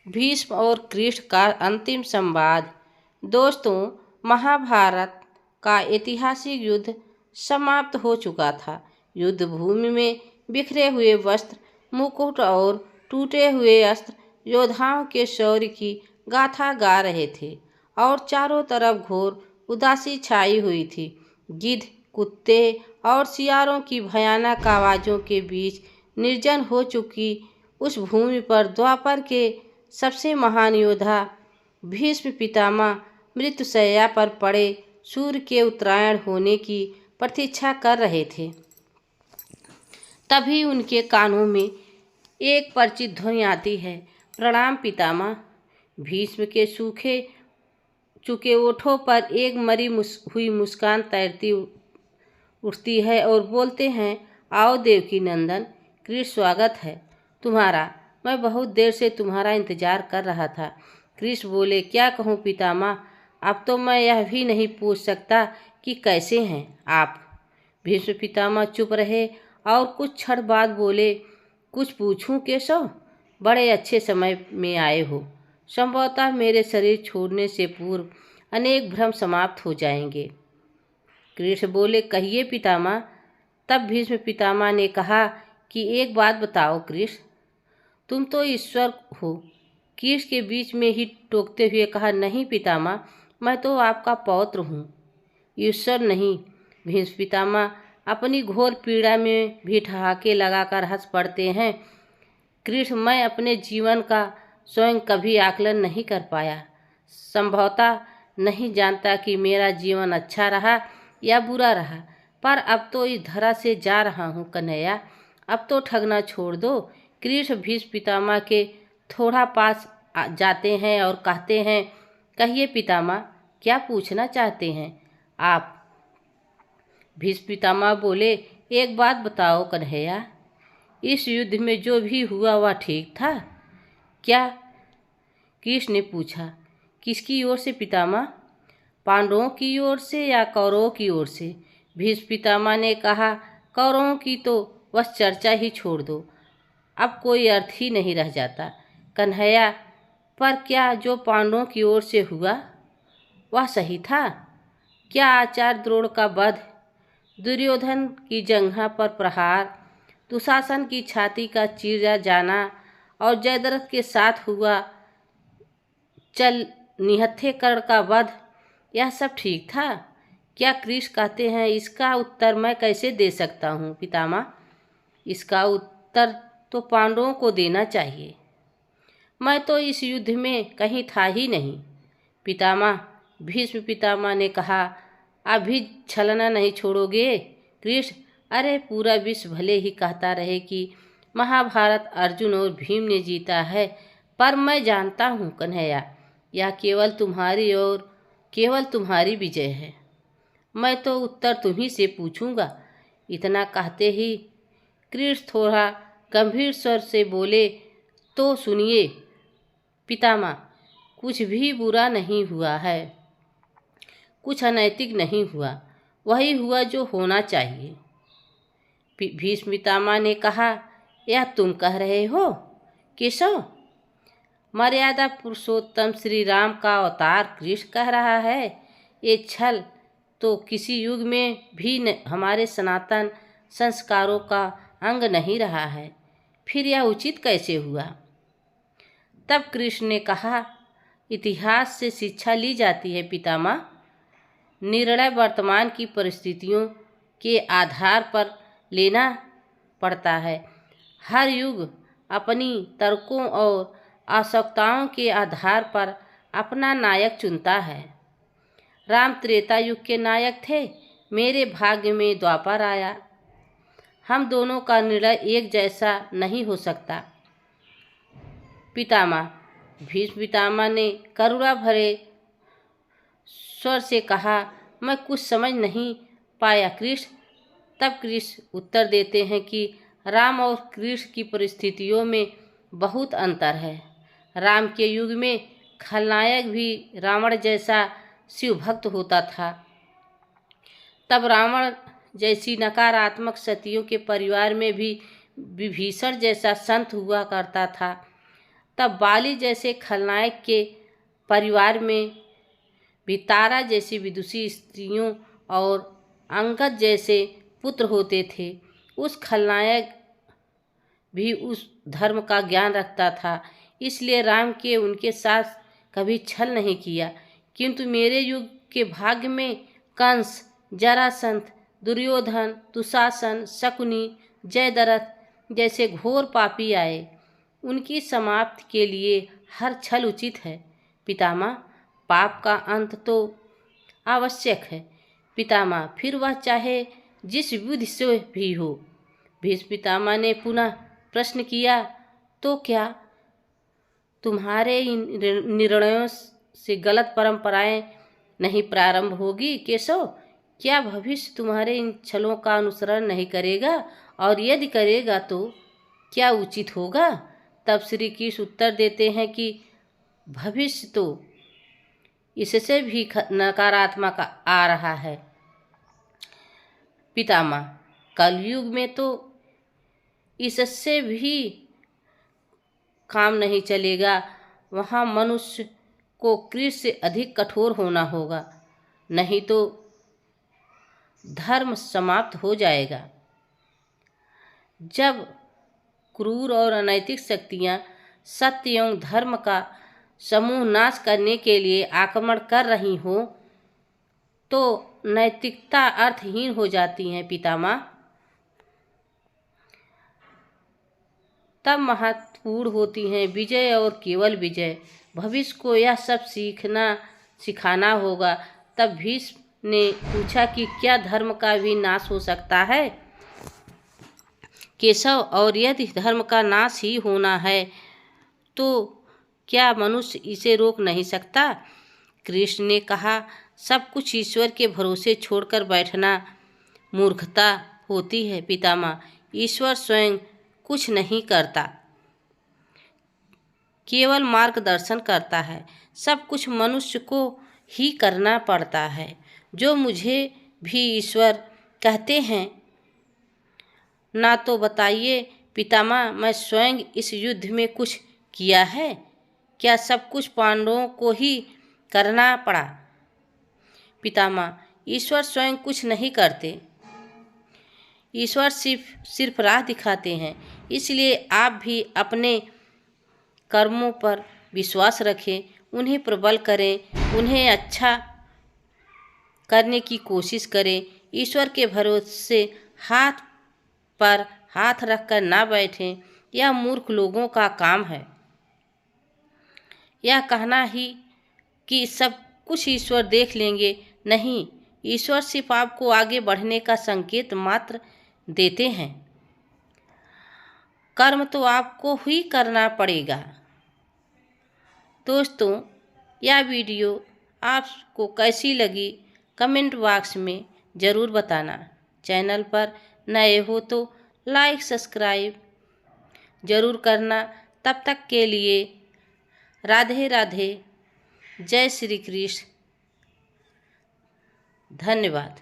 भीष्म और कृष्ण का अंतिम संवाद। दोस्तों, महाभारत का ऐतिहासिक युद्ध समाप्त हो चुका था। युद्ध भूमि में बिखरे हुए वस्त्र, मुकुट और टूटे हुए अस्त्र योद्धाओं के शौर्य की गाथा गा रहे थे और चारों तरफ घोर उदासी छाई हुई थी। गिद्ध, कुत्ते और सियारों की भयानक आवाज़ों के बीच निर्जन हो चुकी उस भूमि पर द्वापर के सबसे महान योद्धा भीष्म पितामह मृत्युशैया पर पड़े सूर्य के उत्तरायण होने की प्रतीक्षा कर रहे थे। तभी उनके कानों में एक परिचित ध्वनि आती है, प्रणाम पितामह। भीष्म के सूखे चुके ओठों पर एक मरी हुई मुस्कान तैरती उठती है और बोलते हैं, आओ देवकी नंदन, कृष्ण स्वागत है तुम्हारा। मैं बहुत देर से तुम्हारा इंतजार कर रहा था। कृष्ण बोले, क्या कहूँ पितामह, अब तो मैं यह भी नहीं पूछ सकता कि कैसे हैं आप। भीष्म पितामह चुप रहे और कुछ क्षण बाद बोले, कुछ पूछूं केशव, बड़े अच्छे समय में आए हो। संभवतः मेरे शरीर छोड़ने से पूर्व अनेक भ्रम समाप्त हो जाएंगे। कृष्ण बोले, कहिए पितामह। तब भीष्म पितामह ने कहा कि एक बात बताओ कृष्ण, तुम तो ईश्वर हो। कृष्ण के बीच में ही टोकते हुए कहा, नहीं पितामह, मैं तो आपका पौत्र हूँ, ईश्वर नहीं। भीष्म पितामह अपनी घोर पीड़ा में भी ठहाके लगाकर हंस पड़ते हैं। कृष्ण, मैं अपने जीवन का स्वयं कभी आकलन नहीं कर पाया। संभवतः नहीं जानता कि मेरा जीवन अच्छा रहा या बुरा रहा, पर अब तो इस धरा से जा रहा हूँ कन्हैया, अब तो ठगना छोड़ दो। कृष्ण भीष्म पितामह के थोड़ा पास जाते हैं और कहते हैं, कहिए पितामह, क्या पूछना चाहते हैं आप। भीष्म पितामह बोले, एक बात बताओ कन्हैया, इस युद्ध में जो भी हुआ वह ठीक था क्या। कृष्ण ने पूछा, किसकी ओर से पितामह, पांडवों की ओर से या कौरवों की ओर से। भीष्म पितामह ने कहा, कौरवों की तो बस चर्चा ही छोड़ दो, अब कोई अर्थ ही नहीं रह जाता कन्हैया। पर क्या जो पांडवों की ओर से हुआ वह सही था क्या। आचार्य द्रोण का वध, दुर्योधन की जंघा पर प्रहार, दुशासन की छाती का चीरा जाना और जयद्रथ के साथ हुआ चल निहत्थे कर्ण का वध, यह सब ठीक था क्या। कृष्ण कहते हैं, इसका उत्तर मैं कैसे दे सकता हूँ पितामह। इसका उत्तर तो पांडवों को देना चाहिए। मैं तो इस युद्ध में कहीं था ही नहीं पितामह। भीष्म पितामह ने कहा, अभी छलना नहीं छोड़ोगे कृष्ण। अरे पूरा विश्व भले ही कहता रहे कि महाभारत अर्जुन और भीम ने जीता है, पर मैं जानता हूँ कन्हैया, यह केवल तुम्हारी और केवल तुम्हारी विजय है। मैं तो उत्तर तुम्ही से पूछूंगा। इतना कहते ही कृष्ण थोड़ा गंभीर स्वर से बोले, तो सुनिए पितामह, कुछ भी बुरा नहीं हुआ है, कुछ अनैतिक नहीं हुआ, वही हुआ जो होना चाहिए। भीष्म पितामह ने कहा, यह तुम कह रहे हो केशव। मर्यादा पुरुषोत्तम श्री राम का अवतार कृष्ण कह रहा है। ये छल तो किसी युग में भी हमारे सनातन संस्कारों का अंग नहीं रहा है, फिर यह उचित कैसे हुआ। तब कृष्ण ने कहा, इतिहास से शिक्षा ली जाती है पितामह। निर्णय वर्तमान की परिस्थितियों के आधार पर लेना पड़ता है। हर युग अपनी तर्कों और आवश्यकताओं के आधार पर अपना नायक चुनता है। राम त्रेता युग के नायक थे, मेरे भाग्य में द्वापर आया। हम दोनों का निर्णय एक जैसा नहीं हो सकता पितामह। भीष्म पितामह ने करुणा भरे स्वर से कहा, मैं कुछ समझ नहीं पाया कृष्ण। तब कृष्ण उत्तर देते हैं कि राम और कृष्ण की परिस्थितियों में बहुत अंतर है। राम के युग में खलनायक भी रावण जैसा शिव भक्त होता था। तब रावण जैसी नकारात्मक शक्तियों के परिवार में भी विभीषण जैसा संत हुआ करता था। तब बाली जैसे खलनायक के परिवार में भी तारा जैसी विदुषी स्त्रियों और अंगद जैसे पुत्र होते थे। उस खलनायक भी उस धर्म का ज्ञान रखता था, इसलिए राम के उनके साथ कभी छल नहीं किया। किंतु मेरे युग के भाग्य में कंस, जरासंध, दुर्योधन, दुशासन, शकुनी, जयद्रथ जैसे घोर पापी आए। उनकी समाप्ति के लिए हर छल उचित है पितामह। पाप का अंत तो आवश्यक है पितामह, फिर वह चाहे जिस विधि से भी हो। भीष्म पितामह ने पुनः प्रश्न किया, तो क्या तुम्हारे इन निर्णयों से गलत परंपराएं नहीं प्रारंभ होगी केशव? क्या भविष्य तुम्हारे इन छलों का अनुसरण नहीं करेगा? और यदि करेगा तो क्या उचित होगा? तब श्री कृष्ण उत्तर देते हैं कि भविष्य तो इससे भी नकारात्मक आ रहा है पितामह। कलयुग में तो इससे भी काम नहीं चलेगा। वहाँ मनुष्य को कृष्ण से अधिक कठोर होना होगा, नहीं तो धर्म समाप्त हो जाएगा। जब क्रूर और अनैतिक शक्तियाँ सत्य एवं धर्म का समूह नाश करने के लिए आक्रमण कर रही हो, तो नैतिकता अर्थहीन हो जाती है पितामह। तब महत्वपूर्ण होती हैं विजय और केवल विजय। भविष्य को यह सब सिखाना होगा। तब भीष्म ने पूछा कि क्या धर्म का भी नाश हो सकता है केशव? और यदि धर्म का नाश ही होना है तो क्या मनुष्य इसे रोक नहीं सकता? कृष्ण ने कहा, सब कुछ ईश्वर के भरोसे छोड़कर बैठना मूर्खता होती है पितामह। ईश्वर स्वयं कुछ नहीं करता, केवल मार्गदर्शन करता है। सब कुछ मनुष्य को ही करना पड़ता है। जो मुझे भी ईश्वर कहते हैं ना, तो बताइए पितामह, मैं स्वयं इस युद्ध में कुछ किया है? क्या सब कुछ पांडवों को ही करना पड़ा? पितामह, ईश्वर स्वयं कुछ नहीं करते, ईश्वर सिर्फ राह दिखाते हैं। इसलिए आप भी अपने कर्मों पर विश्वास रखें, उन्हें प्रबल करें, उन्हें अच्छा करने की कोशिश करें। ईश्वर के भरोसे हाथ पर हाथ रखकर ना बैठें। यह मूर्ख लोगों का काम है। यह कहना ही कि सब कुछ ईश्वर देख लेंगे, नहीं, ईश्वर सिर्फ आपको आगे बढ़ने का संकेत मात्र देते हैं। कर्म तो आपको ही करना पड़ेगा। दोस्तों, यह वीडियो आपको कैसी लगी कमेंट बॉक्स में ज़रूर बताना। चैनल पर नए हो तो लाइक सब्सक्राइब ज़रूर करना। तब तक के लिए राधे राधे, जय श्री कृष्ण, धन्यवाद।